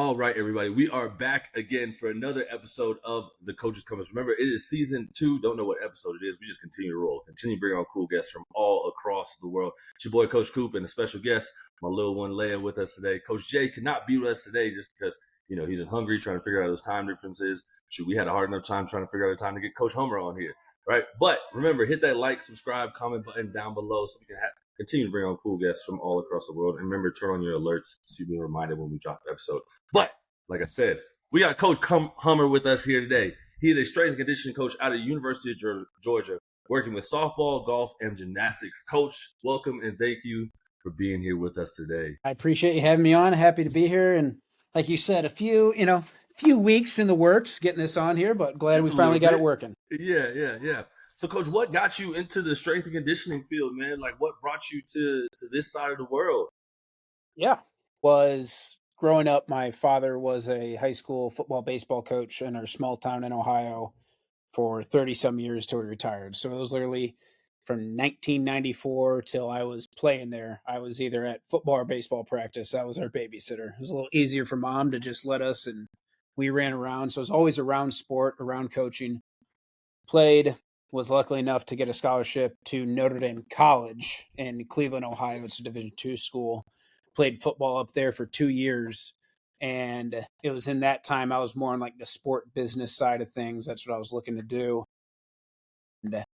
All right, everybody. We are back again for another episode of The Coach's Compass. Remember, it is season 2. Don't know what episode it is. We just continue to roll. Continue to bring on cool guests from all across the world. It's your boy, Coach Coop, and a special guest, my little one, Leia, with us today. Coach Jay could not be with us today just because, he's in Hungary trying to figure out those time differences. Shoot, we had a hard enough time trying to figure out the time to get Coach Homer on here, right? But remember, hit that like, subscribe, comment button down below so we can continue to bring on cool guests from all across the world. And remember, turn on your alerts so you'll be reminded when we drop the episode. But like I said, we got Coach Hummer with us here today. He is a strength and conditioning coach out of the University of Georgia, working with softball, golf, and gymnastics. Coach, welcome and thank you for being here with us today. I appreciate you having me on. Happy to be here. And like you said, a few weeks in the works getting this on here, but glad we finally got it working. Yeah. So, Coach, what got you into the strength and conditioning field, man? Like, what brought you to this side of the world? Yeah, growing up, my father was a high school football, baseball coach in our small town in Ohio for 30-some years till he retired. So it was literally from 1994 till I was playing there. I was either at football or baseball practice. That was our babysitter. It was a little easier for Mom to just let us, and we ran around. So I was always around sport, around coaching. Was lucky enough to get a scholarship to Notre Dame College in Cleveland, Ohio. It's a Division II school. Played football up there for 2 years. And it was in that time I was more on like the sport business side of things. That's what I was looking to do. And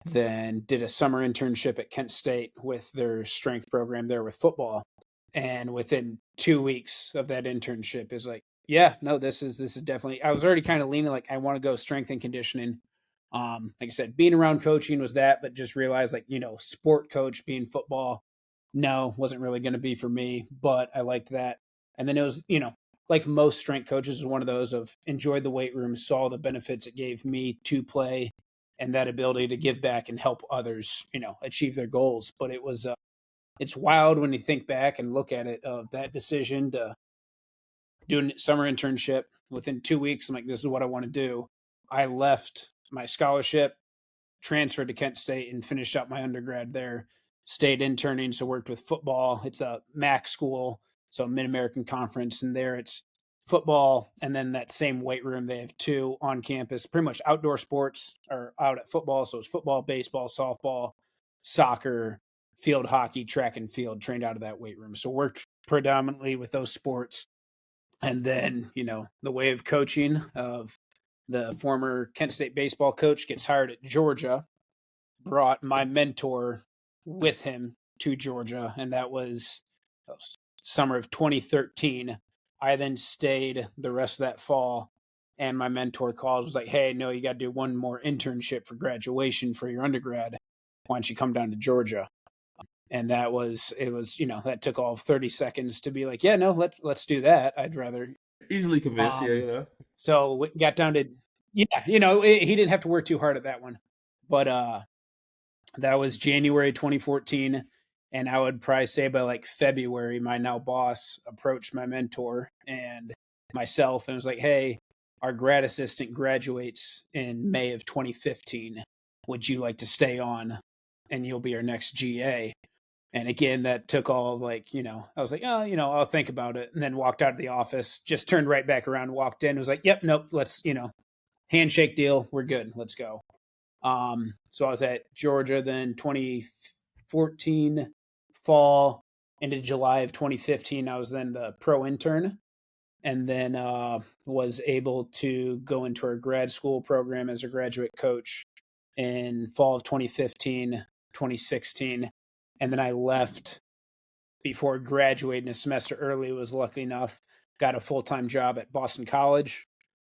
then did a summer internship at Kent State with their strength program there with football. And within 2 weeks of that internship is like, yeah, no, this is definitely, I was already kind of leaning like I want to go strength and conditioning. Like I said, being around coaching was that, but just realized like, sport coach being football, no, wasn't really going to be for me, but I liked that. And then it was, like most strength coaches, was one of those of enjoyed the weight room, saw the benefits it gave me to play and that ability to give back and help others, achieve their goals. But it was, it's wild when you think back and look at it of that decision to do a summer internship. Within 2 weeks, I'm like, this is what I want to do. I left my scholarship, transferred to Kent State and finished up my undergrad there. Stayed interning, so worked with football. It's a MAC school, so Mid-American Conference, and there it's football, and then that same weight room, they have 2 on campus. Pretty much outdoor sports are out at football, so it's football, baseball, softball, soccer, field hockey, track and field, trained out of that weight room. So worked predominantly with those sports. And then, the way of coaching of the former Kent State baseball coach gets hired at Georgia, brought my mentor with him to Georgia, and that was summer of 2013. I then stayed the rest of that fall, and my mentor called, was like, hey, no, you got to do one more internship for graduation for your undergrad. Why don't you come down to Georgia? And that was, that took all 30 seconds to be like, yeah, no, let's do that. I'd rather easily convinced, So we got down to, he didn't have to work too hard at that one, but that was January 2014. And I would probably say by like February, my now boss approached my mentor and myself and was like, hey, our grad assistant graduates in May of 2015. Would you like to stay on and you'll be our next GA? And again, that took all of like, I was like, oh, I'll think about it. And then walked out of the office, just turned right back around, walked in, was like, yep, nope, let's, handshake deal. We're good. Let's go. So I was at Georgia then 2014 fall into July of 2015. I was then the pro intern and then was able to go into our grad school program as a graduate coach in fall of 2015, 2016. And then I left before graduating a semester early, was lucky enough, got a full-time job at Boston College,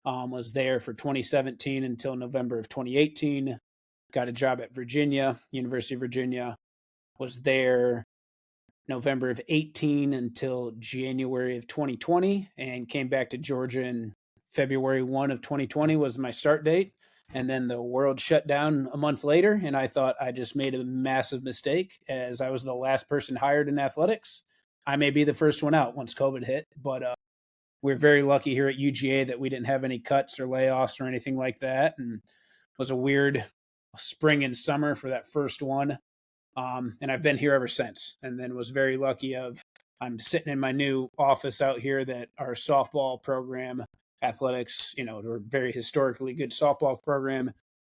was there for 2017 until November of 2018, got a job at University of Virginia, was there November of 18 until January of 2020, and came back to Georgia in February 1 of 2020 was my start date. And then the world shut down a month later, and I thought I just made a massive mistake as I was the last person hired in athletics. I may be the first one out once COVID hit, but we're very lucky here at UGA that we didn't have any cuts or layoffs or anything like that. And it was a weird spring and summer for that first one. And I've been here ever since, and then was very lucky of I'm sitting in my new office out here that our softball program, athletics, we're a very historically good softball program.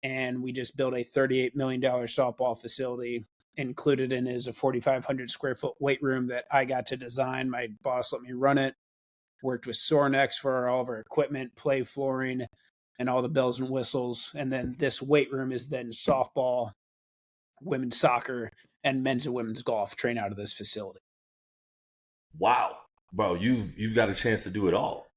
And we just built a $38 million softball facility. Included in is a 4,500 square foot weight room that I got to design. My boss let me run it. Worked with Sornex for all of our equipment, play flooring, and all the bells and whistles. And then this weight room is then softball, women's soccer, and men's and women's golf train out of this facility. Wow, bro, you've got a chance to do it all.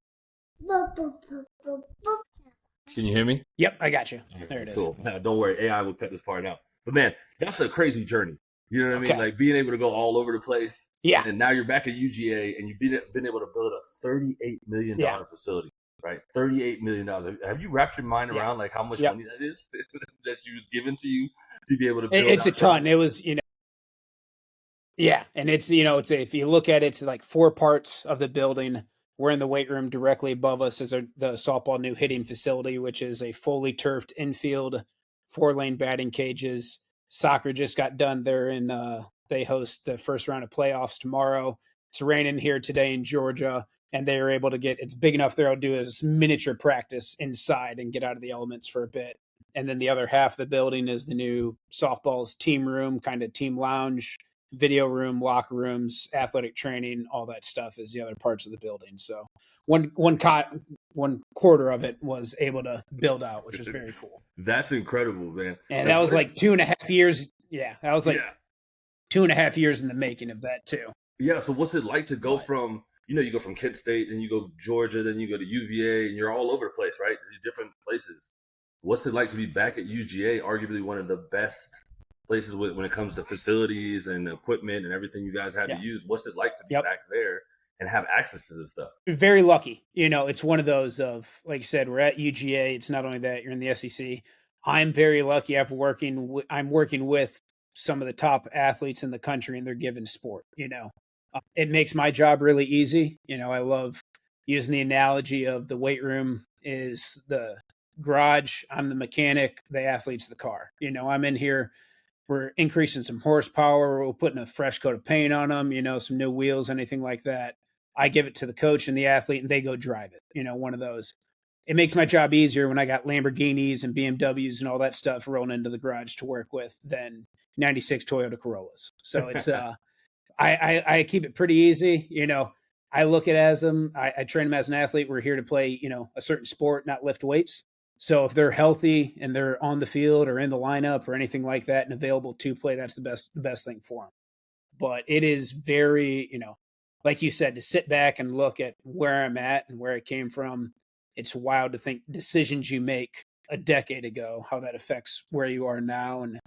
Can you hear me? Yep, I got you. There it is. Cool. Now, don't worry, AI will cut this part out. But man, that's a crazy journey. You know what I mean? Like being able to go all over the place. Yeah. And now you're back at UGA, and you've been able to build a $38 million facility, right? $38 million. Have you wrapped your mind around like how much money that is that she was given to you to be able to build? It's a ton. It was, yeah. And it's, if you look at it, it's like 4 parts of the building. We're in the weight room. Directly above us is the softball new hitting facility, which is a fully turfed infield, 4-lane batting cages. Soccer just got done there they host the first round of playoffs tomorrow. It's raining here today in Georgia, and they are able to it's big enough there to do a miniature practice inside and get out of the elements for a bit. And then the other half of the building is the new softball's team room, kind of team lounge, video room, locker rooms, athletic training, all that stuff is the other parts of the building. So one quarter of it was able to build out, which was very cool. That's incredible, man. And that was like 2.5 years. Yeah, that was like 2.5 years in the making of that too. Yeah. So what's it like to go from, you go from Kent State, then you go Georgia, then you go to UVA, and you're all over the place, right? Different places. What's it like to be back at UGA, arguably one of the best places when it comes to facilities and equipment and everything you guys have to use? What's it like to be back there and have access to this stuff? Very lucky. It's one of those of, like you said, we're at UGA. It's not only that you're in the SEC. I'm very lucky. I'm working with some of the top athletes in the country in their given sport. It makes my job really easy. I love using the analogy of the weight room is the garage. I'm the mechanic. The athlete's the car. I'm in here. We're increasing some horsepower. We're putting a fresh coat of paint on them, some new wheels, anything like that. I give it to the coach and the athlete, and they go drive it. One of those. It makes my job easier when I got Lamborghinis and BMWs and all that stuff rolling into the garage to work with than 96 Toyota Corollas. So it's I keep it pretty easy. I look at it as I train them as an athlete. We're here to play, a certain sport, not lift weights. So if they're healthy and they're on the field or in the lineup or anything like that and available to play, that's the best thing for them. But it is very, like you said, to sit back and look at where I'm at and where I came from. It's wild to think decisions you make a decade ago, how that affects where you are now. And,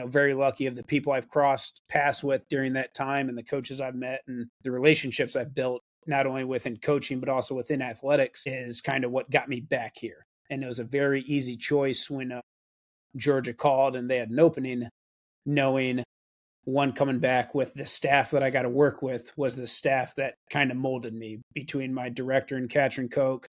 very lucky of the people I've crossed paths with during that time and the coaches I've met and the relationships I've built, not only within coaching, but also within athletics, is kind of what got me back here. And it was a very easy choice when Georgia called and they had an opening, knowing coming back with the staff that I got to work with was the staff that kind of molded me, between my director and Katrin Koch,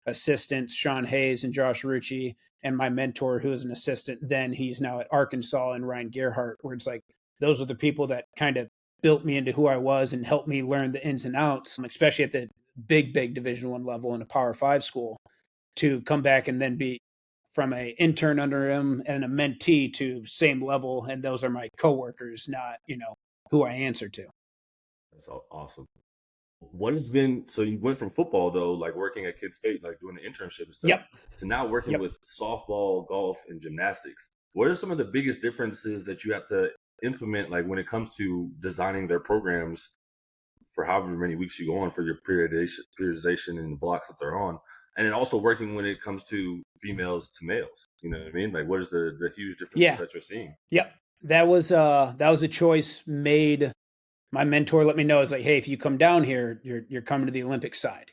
assistants Sean Hayes and Josh Rucci, and my mentor, who is an assistant. Then he's now at Arkansas, and Ryan Gerhardt, where it's like, those are the people that kind of built me into who I was and helped me learn the ins and outs, especially at the big Division I level in a Power 5 school, to come back and then be from an intern under him and a mentee to same level. And those are my coworkers, not, who I answer to. That's awesome. What has been, so you went from football though, like working at Kent State, like doing the internship and stuff, to now working with softball, golf, and gymnastics. What are some of the biggest differences that you have to implement, like when it comes to designing their programs for however many weeks you go on for your periodization and the blocks that they're on? And then also working when it comes to females to males, you know what I mean? Like, what is the huge differences that you're seeing? Yep. That was a choice made. My mentor let me know, it's like, hey, if you come down here, you're coming to the Olympic side,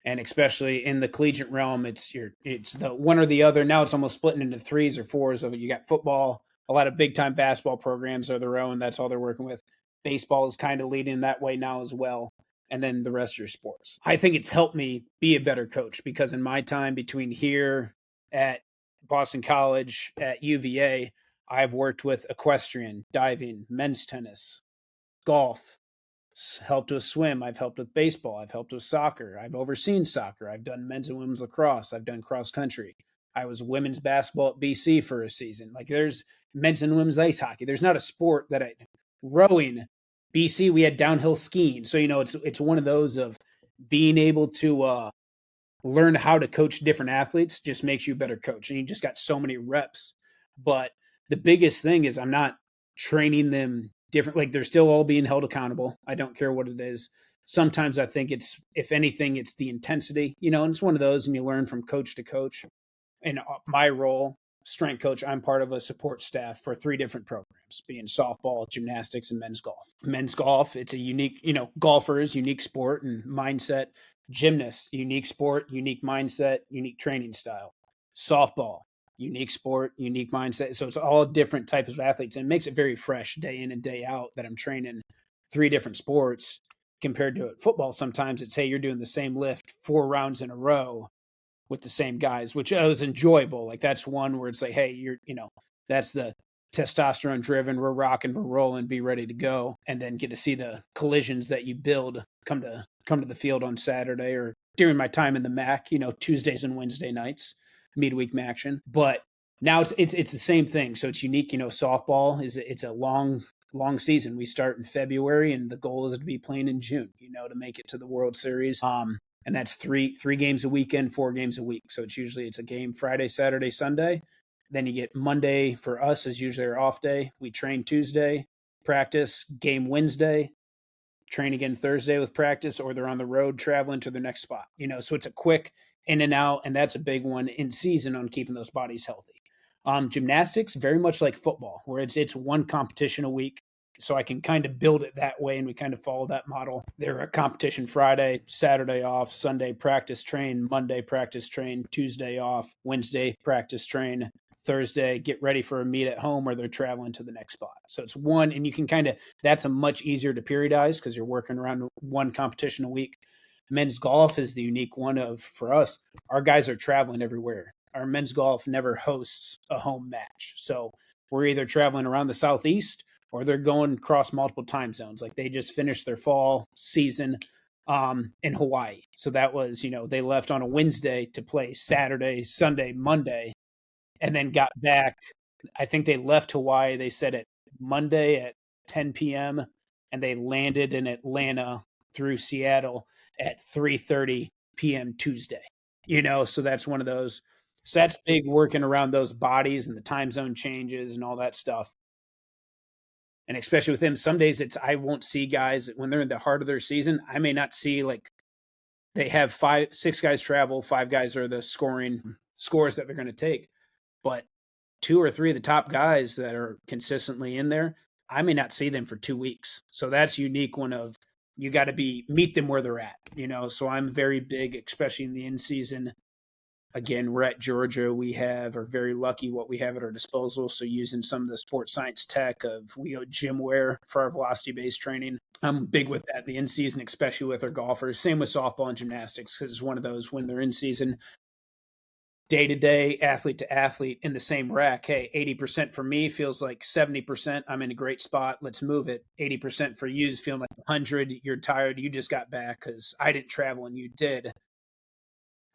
and especially in the collegiate realm, it's the one or the other. Now it's almost splitting into 3s or 4s of it. You got football, a lot of big time basketball programs are their own. That's all they're working with. Baseball is kind of leading that way now as well. And then the rest of your sports. I think it's helped me be a better coach, because in my time between here at Boston College, at UVA, I've worked with equestrian, diving, men's tennis, golf, helped with swim. I've helped with baseball. I've helped with soccer. I've overseen soccer. I've done men's and women's lacrosse. I've done cross country. I was women's basketball at BC for a season. Like there's men's and women's ice hockey. There's not a sport that I rowing. BC we had downhill skiing. So it's one of those of being able to learn how to coach different athletes just makes you a better coach. And you just got so many reps. But the biggest thing is I'm not training them different. Like they're still all being held accountable. I don't care what it is. Sometimes I think it's, if anything, it's the intensity, and it's one of those, and you learn from coach to coach. In my role, strength coach, I'm part of a support staff for 3 different programs, being softball, gymnastics, and men's golf. Men's golf, it's a unique, golfers, unique sport and mindset. Gymnasts, unique sport, unique mindset, unique training style. Softball, unique sport, unique mindset. So it's all different types of athletes, and it makes it very fresh day in and day out that I'm training 3 different sports compared to football. Sometimes it's, hey, you're doing the same lift 4 rounds in a row with the same guys, which was enjoyable. Like that's one where it's like, hey, that's the testosterone driven, we're rocking, we're rolling, be ready to go, and then get to see the collisions that you build come to the field on Saturday or during my time in the MAC, Tuesdays and Wednesday nights, midweek action. But now it's the same thing. So it's unique. Softball it's a long season. We start in February, and the goal is to be playing in June, to make it to the World Series. And that's three games a weekend, 4 games a week. So it's a game Friday, Saturday, Sunday. Then you get Monday for us is usually our off day. We train Tuesday, practice, game Wednesday, train again Thursday with practice, or they're on the road traveling to their next spot. So it's a quick in and out, and that's a big one in season on keeping those bodies healthy. Gymnastics, very much like football, where it's 1 competition a week. So I can kind of build it that way, and we kind of follow that model. They're a competition Friday, Saturday off, Sunday practice train, Monday practice train, Tuesday off, Wednesday practice train, Thursday get ready for a meet at home, or they're traveling to the next spot. So it's 1, and you can that's a much easier to periodize because you're working around 1 competition a week. Men's golf is the unique one for us, our guys are traveling everywhere. Our men's golf never hosts a home match. So we're either traveling around the Southeast, or they're going across multiple time zones. Like they just finished their fall season in Hawaii. So that was, they left on a Wednesday to play Saturday, Sunday, Monday, and then got back. I think they left Hawaii, they said at Monday at 10 p.m. and they landed in Atlanta through Seattle at 3:30 p.m. Tuesday. So that's one of those. So that's big, working around those bodies and the time zone changes and all that stuff. And especially with them, some days I won't see guys when they're in the heart of their season. I may not see, like, they have 6 guys travel, 5 guys are the scoring scores that they're going to take. But 2 or 3 of the top guys that are consistently in there, I may not see them for 2 weeks. So that's unique one of, you got to meet them where they're at, So I'm very big, especially in the in season. Again, we're at Georgia. We are very lucky what we have at our disposal. So using some of the sports science tech we go gymware for our velocity-based training. I'm big with that, the in-season, especially with our golfers. Same with softball and gymnastics, because it's one of those when they're in season, day-to-day, athlete to athlete in the same rack. Hey, 80% for me feels like 70%. I'm in a great spot. Let's move it. 80% for you is feeling like 100. You're tired. You just got back because I didn't travel and you did.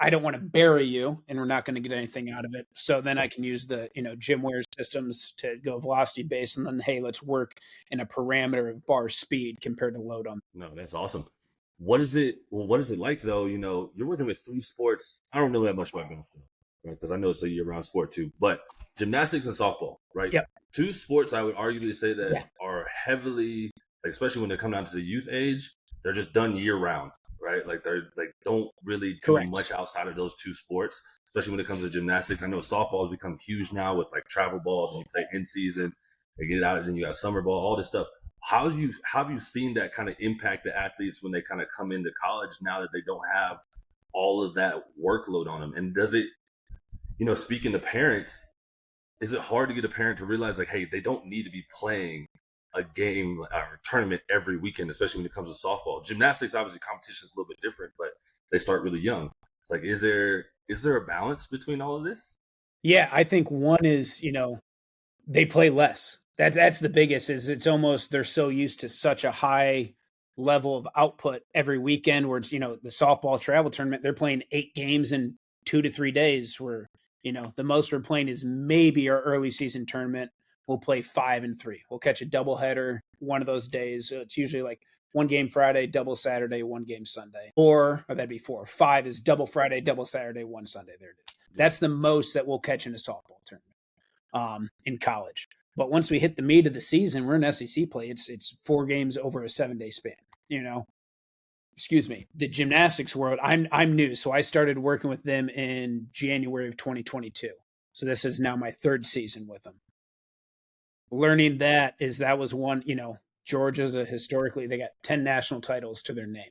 I don't want to bury you, and we're not going to get anything out of it. So then I can use the, gymware systems to go velocity based, and then, hey, let's work in a parameter of bar speed compared to load on. No, that's awesome. What is it like though? You're working with 3 sports. I don't know that much about golf, right? Because I know it's a year-round sport too. But gymnastics and softball, right? Yep. 2 sports I would arguably say that Yeah. are heavily, especially when they come down to the youth age, they're just done year-round. Right, like they're don't really do Correct. much outside of those 2 sports, especially when it comes to gymnastics. I know softball has become huge now with like travel balls, and you play in season, they get it out, and then you got summer ball, all this stuff. How have you seen that kind of impact the athletes when they kind of come into college now that they don't have all of that workload on them? And does it, speaking to parents, is it hard to get a parent to realize like, hey, they don't need to be playing a game or a tournament every weekend, especially when it comes to softball? Gymnastics, obviously, competition is a little bit different, but they start really young. It's like, is there a balance between all of this? Yeah, I think one is, they play less. That's the biggest. Is it's almost they're so used to such a high level of output every weekend where it's, the softball travel tournament, they're playing 8 games in 2 to 3 days where, the most we're playing is maybe our early season tournament. We'll play 5 and 3. We'll catch a doubleheader one of those days. So it's usually like 1 game Friday, double Saturday, 1 game Sunday. Or that'd be 4. 5 is double Friday, double Saturday, 1 Sunday. There it is. That's the most that we'll catch in a softball tournament in college. But once we hit the meat of the season, we're in SEC play. It's 4 games over a 7-day span. Excuse me. The gymnastics world, I'm new, so I started working with them in January of 2022. So this is now my 3rd season with them. Learning that was one. Georgia's historically they got 10 national titles to their name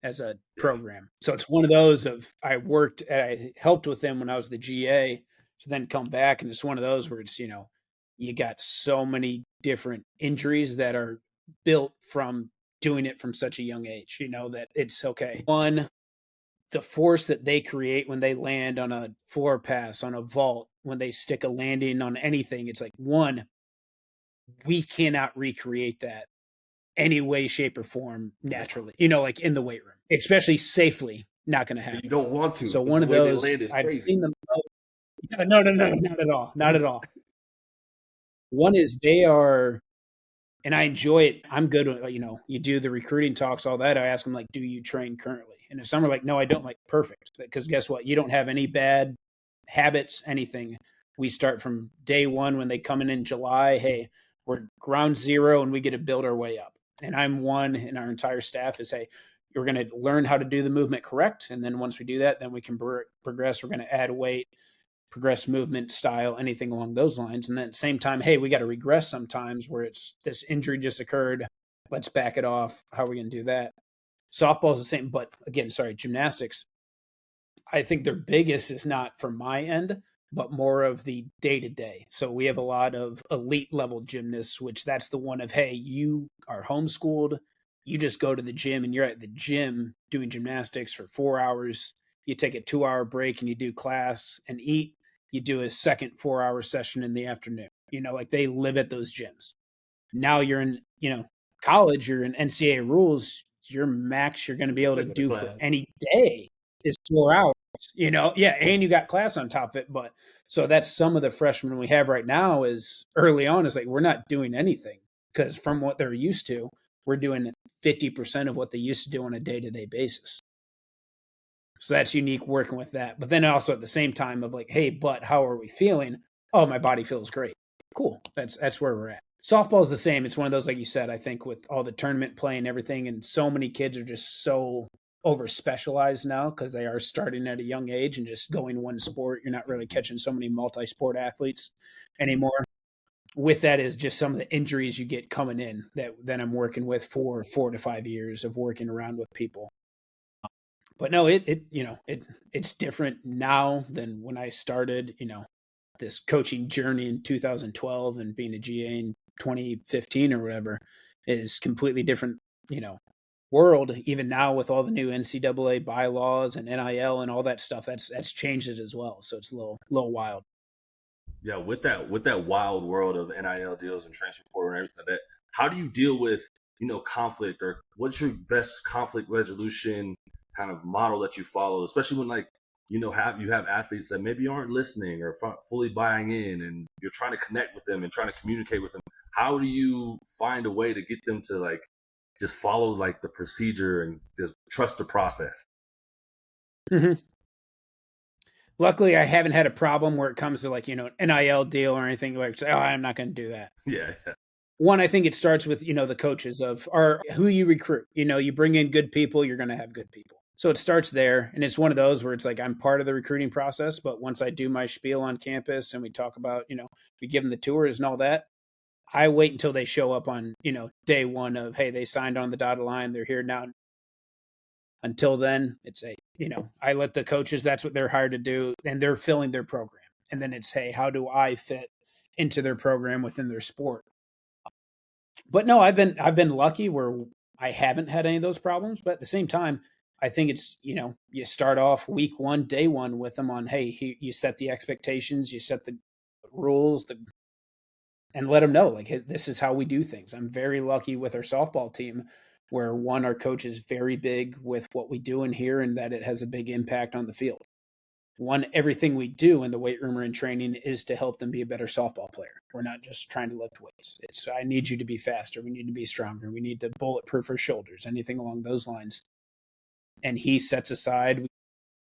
as a program. So it's one of those of I helped with them when I was the GA to then come back, and it's one of those where it's you got so many different injuries that are built from doing it from such a young age, that it's okay. One, the force that they create when they land on a floor pass, on a vault, when they stick a landing on anything, it's like, one, we cannot recreate that any way, shape, or form naturally, like in the weight room, especially safely, not going to happen. You don't want to. So one of those, I've seen them. No, not at all. Not at all. One is they are, and I enjoy it. I'm good with, you do the recruiting talks, all that. I ask them, like, do you train currently? And if some are like, no, I don't, I'm like, perfect. Because guess what? You don't have any bad habits, anything. We start from day one when they come in July. Hey, we're ground zero and we get to build our way up. And I'm one, and our entire staff is, hey, you're going to learn how to do the movement correct. And then once we do that, then we can progress. We're going to add weight, progress movement style, anything along those lines. And then at the same time, hey, we got to regress sometimes where it's this injury just occurred. Let's back it off. How are we going to do that? Softball is the same, but again, gymnastics. I think their biggest is not from my end, but more of the day to day. So we have a lot of elite level gymnasts, which that's the one of, hey, you are homeschooled. You just go to the gym and you're at the gym doing gymnastics for 4 hours. You take a 2-hour break and you do class and eat. You do a second 4-hour session in the afternoon. Like they live at those gyms. Now you're in, college, you're in NCAA rules. Your max you're going to be able to do for any day is 4 hours. And you got class on top of it. But so that's some of the freshmen we have right now is early on is like, we're not doing anything because from what they're used to, we're doing 50% of what they used to do on a day-to-day basis. So that's unique working with that. But then also at the same time of like, hey, but how are we feeling? Oh, my body feels great. Cool. That's where we're at. Softball is the same. It's one of those, like you said, I think with all the tournament play and everything, and so many kids are just so over specialized now because they are starting at a young age and just going one sport. You're not really catching so many multi-sport athletes anymore. With that is just some of the injuries you get coming in that I'm working with for 4 to 5 years of working around with people. But no, it's different now than when I started, this coaching journey in 2012 and being a GA in 2015 or whatever is completely different, world. Even now with all the new NCAA bylaws and NIL and all that stuff, that's changed it as well. So it's a little wild. Yeah, with that wild world of NIL deals and transfer portal and everything like that, how do you deal with conflict, or what's your best conflict resolution kind of model that you follow, especially when you have athletes that maybe aren't listening or fully buying in, and you're trying to connect with them and trying to communicate with them. How do you find a way to get them to just follow the procedure and just trust the process? Mm-hmm. Luckily, I haven't had a problem where it comes to NIL deal or anything say, oh, I'm not going to do that. Yeah. One, I think it starts with, the coaches who you recruit. You bring in good people, you're going to have good people. So it starts there. And it's one of those where it's like, I'm part of the recruiting process, but once I do my spiel on campus and we talk about, we give them the tours and all that, I wait until they show up on, day one of, hey, they signed on the dotted line. They're here now. Until then, it's I let the coaches, that's what they're hired to do, and they're filling their program. And then it's, hey, how do I fit into their program within their sport? But no, I've been lucky where I haven't had any of those problems. But at the same time, I think it's, you start off week one, day one with them on, hey, you set the expectations, you set the rules, and let them know, hey, this is how we do things. I'm very lucky with our softball team where one, our coach is very big with what we do in here and that it has a big impact on the field. One, everything we do in the weight room or in training is to help them be a better softball player. We're not just trying to lift weights. It's, I need you to be faster. We need to be stronger. We need to bulletproof our shoulders, anything along those lines. And he sets aside,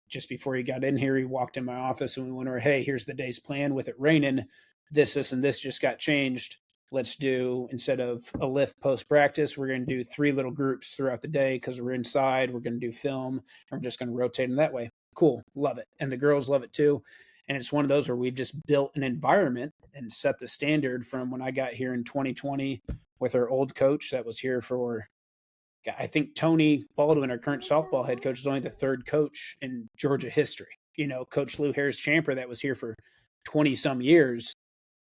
just before he got in here, he walked in my office and we went over, hey, here's the day's plan. With it raining, this, and this just got changed. Let's do, instead of a lift post practice, we're going to do 3 little groups throughout the day because we're inside. We're going to do film and we're just going to rotate them that way. Cool. Love it. And the girls love it too. And it's one of those where we've just built an environment and set the standard from when I got here in 2020 with our old coach that was here for, I think Tony Baldwin, our current softball head coach, is only the 3rd coach in Georgia history. You know, Coach Lou Harris-Champer that was here for 20 some years.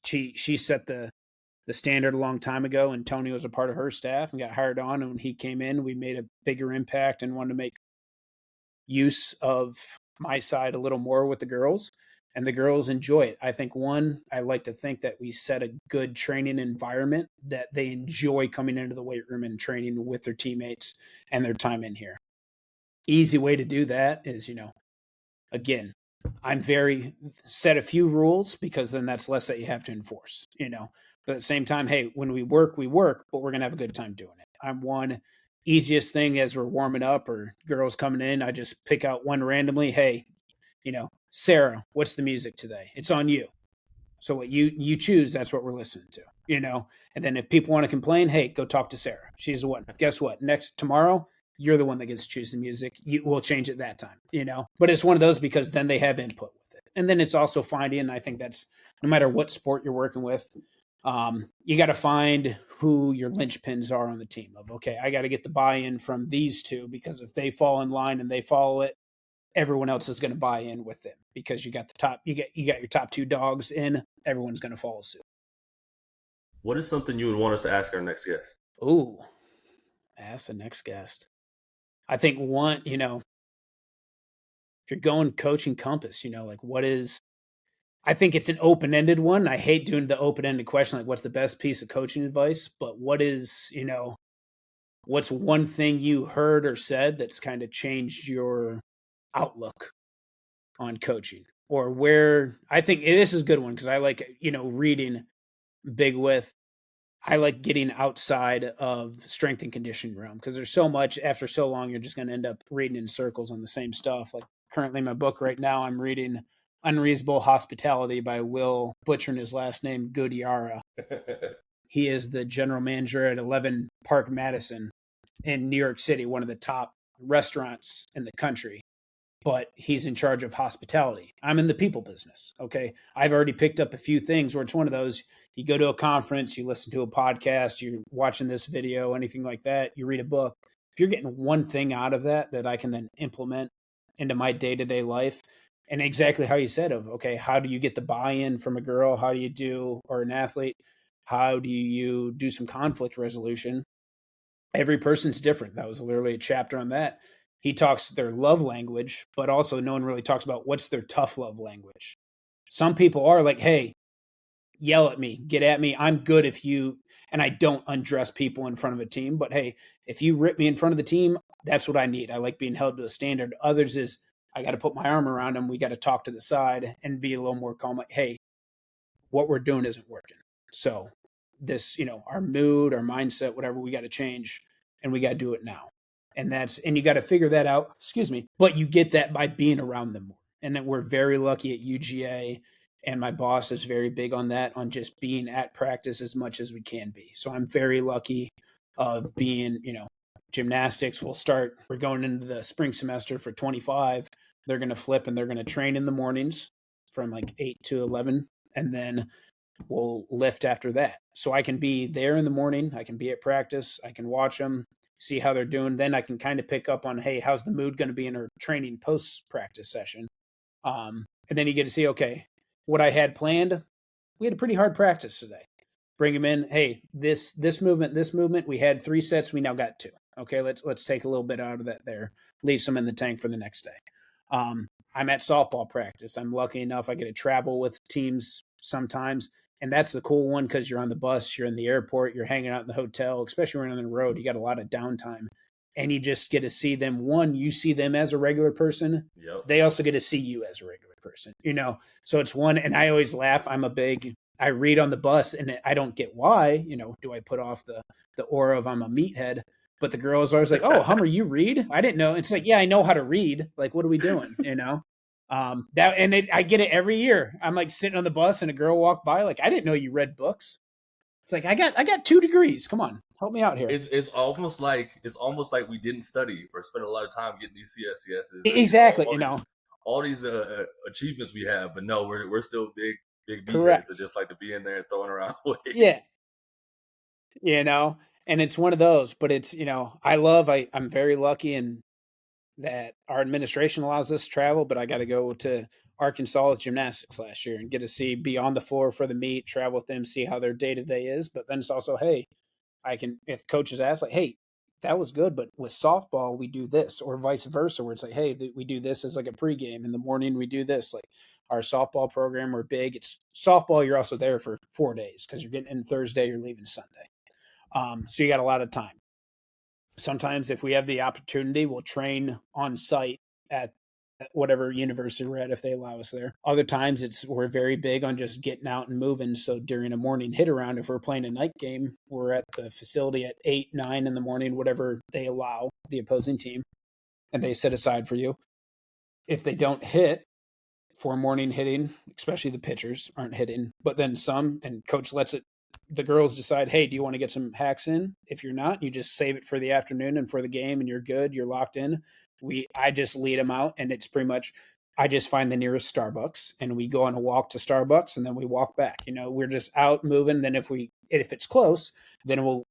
She set the standard a long time ago, and Tony was a part of her staff and got hired on. And when he came in, we made a bigger impact and wanted to make use of my side a little more with the girls, and the girls enjoy it. I think, one, I like to think that we set a good training environment that they enjoy coming into the weight room and training with their teammates and their time in here. Easy way to do that is, again, I'm very set a few rules because then that's less that you have to enforce, but at the same time, hey, when we work, but we're going to have a good time doing it. I'm one. Easiest thing as we're warming up or girls coming in, I just pick out one randomly. Hey, Sarah, what's the music today? It's on you. So what you choose, that's what we're listening to, and then if people want to complain, hey, go talk to Sarah. She's the one. Guess what? Tomorrow, you're the one that gets to choose the music. We'll change it that time, but it's one of those because then they have input with it. And then it's also finding, and I think that's no matter what sport you're working with, you got to find who your linchpins are on the team of, okay, I got to get the buy-in from these two because if they fall in line and they follow it, everyone else is going to buy in with them because you got you got your top 2 dogs in, everyone's going to follow suit. What is something you would want us to ask our next guest? Ooh, ask the next guest. I think one, if you're going coaching compass, like what is, I think it's an open-ended one. I hate doing the open-ended question, like what's the best piece of coaching advice, but what is, what's one thing you heard or said that's kind of changed your outlook on coaching, or where, I think this is a good one because I like, reading big with, I like getting outside of strength and conditioning realm because there's so much, after so long, you're just going to end up reading in circles on the same stuff. Like currently my book right now, I'm reading Unreasonable Hospitality by Will, butchering his last name, Godiara. He is the general manager at 11 Park Madison in New York City, one of the top restaurants in the country, but he's in charge of hospitality. I'm in the people business, okay? I've already picked up a few things where it's one of those, you go to a conference, you listen to a podcast, you're watching this video, anything like that, you read a book. If you're getting one thing out of that I can then implement into my day-to-day life, and exactly how you said of, okay, how do you get the buy-in from a girl? How do you do, or an athlete? How do you do some conflict resolution? Every person's different. That was literally a chapter on that. He talks their love language, but also no one really talks about what's their tough love language. Some people are like, hey, yell at me, get at me. I'm good if you, and I don't undress people in front of a team, but hey, if you rip me in front of the team, that's what I need. I like being held to a standard. Others is, I got to put my arm around them. We got to talk to the side and be a little more calm. Like, hey, what we're doing isn't working. So this, our mood, our mindset, whatever, we got to change and we got to do it now. And you got to figure that out, but you get that by being around them more. And then we're very lucky at UGA, and my boss is very big on that, on just being at practice as much as we can be. So I'm very lucky of being, gymnastics we're going into the spring semester for 25. They're going to flip and they're going to train in the mornings from like 8 to 11. And then we'll lift after that. So I can be there in the morning. I can be at practice. I can watch them, see how they're doing. Then I can kind of pick up on, hey, how's the mood going to be in our training post-practice session? And then you get to see, okay, what I had planned, we had a pretty hard practice today. Bring them in. Hey, this movement, we had 3 sets. We now got 2. Okay, let's take a little bit out of that there. Leave some in the tank for the next day. I'm at softball practice. I'm lucky enough I get to travel with teams sometimes. And that's the cool one because you're on the bus, you're in the airport, you're hanging out in the hotel, especially when you're on the road. You got a lot of downtime, and you just get to see them. One, you see them as a regular person. Yep. They also get to see you as a regular person. So it's one. And I always laugh. I read on the bus, and I don't get why. Do I put off the aura of I'm a meathead? But the girls are always like, "Oh, Hummer, you read? I didn't know." It's like, yeah, I know how to read. Like, what are we doing? I get it every year. I'm like sitting on the bus and a girl walked by, like, I didn't know you read books. It's like, I got 2 degrees. Come on, help me out here. It's almost like we didn't study or spend a lot of time getting these CSCSs. Exactly. All these achievements we have, but no, we're still big Correct. meatheads that just like to be in there and throwing around weight. Yeah. And it's one of those, but it's, I'm very lucky in that our administration allows us to travel, but I got to go to Arkansas with gymnastics last year and get to see be on the floor for the meet, travel with them, see how their day to day is. But then it's also, hey, if coaches ask, like, hey, that was good, but with softball, we do this, or vice versa, where it's like, hey, we do this as like a pregame. In the morning, we do this. Like our softball program, we're big. It's softball, you're also there for 4 days because you're getting in Thursday, you're leaving Sunday. So you got a lot of time. Sometimes if we have the opportunity, we'll train on site at whatever university we're at if they allow us there. Other times we're very big on just getting out and moving. So during a morning hit around, if we're playing a night game, we're at the facility at 8, 9 in the morning, whatever they allow the opposing team, and they set aside for you. If they don't hit for morning hitting, especially the pitchers aren't hitting, but then some, and coach lets the girls decide, hey, do you want to get some hacks in? If you're not, you just save it for the afternoon and for the game, and you're good. You're locked in. I just lead them out, and it's pretty much I just find the nearest Starbucks, and we go on a walk to Starbucks, and then we walk back. We're just out moving. Then if it's close, then we'll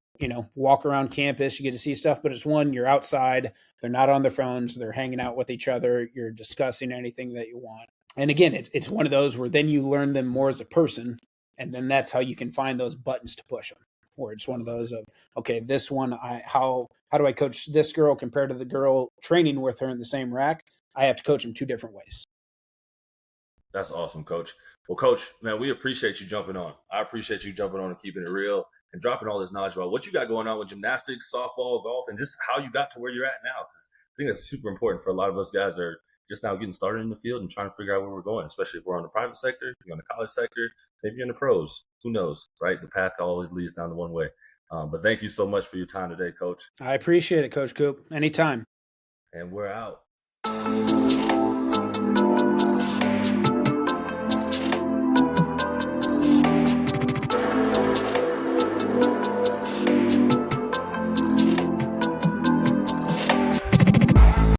walk around campus. You get to see stuff, but it's one, you're outside. They're not on their phones. They're hanging out with each other. You're discussing anything that you want. And again, it's one of those where then you learn them more as a person. And then that's how you can find those buttons to push them. Where it's one of those of, okay, this one, how do I coach this girl compared to the girl training with her in the same rack? I have to coach them 2 different ways. That's awesome, Coach. Well, Coach, man, we appreciate you jumping on. I appreciate you jumping on and keeping it real and dropping all this knowledge about what you got going on with gymnastics, softball, golf, and just how you got to where you're at now. Because I think that's super important for a lot of us guys that are just now getting started in the field and trying to figure out where we're going, especially if we're on the private sector, you're on the college sector, maybe you're in the pros. Who knows, right? The path always leads down to one way. But thank you so much for your time today, Coach. I appreciate it, Coach Coop. Anytime. And we're out.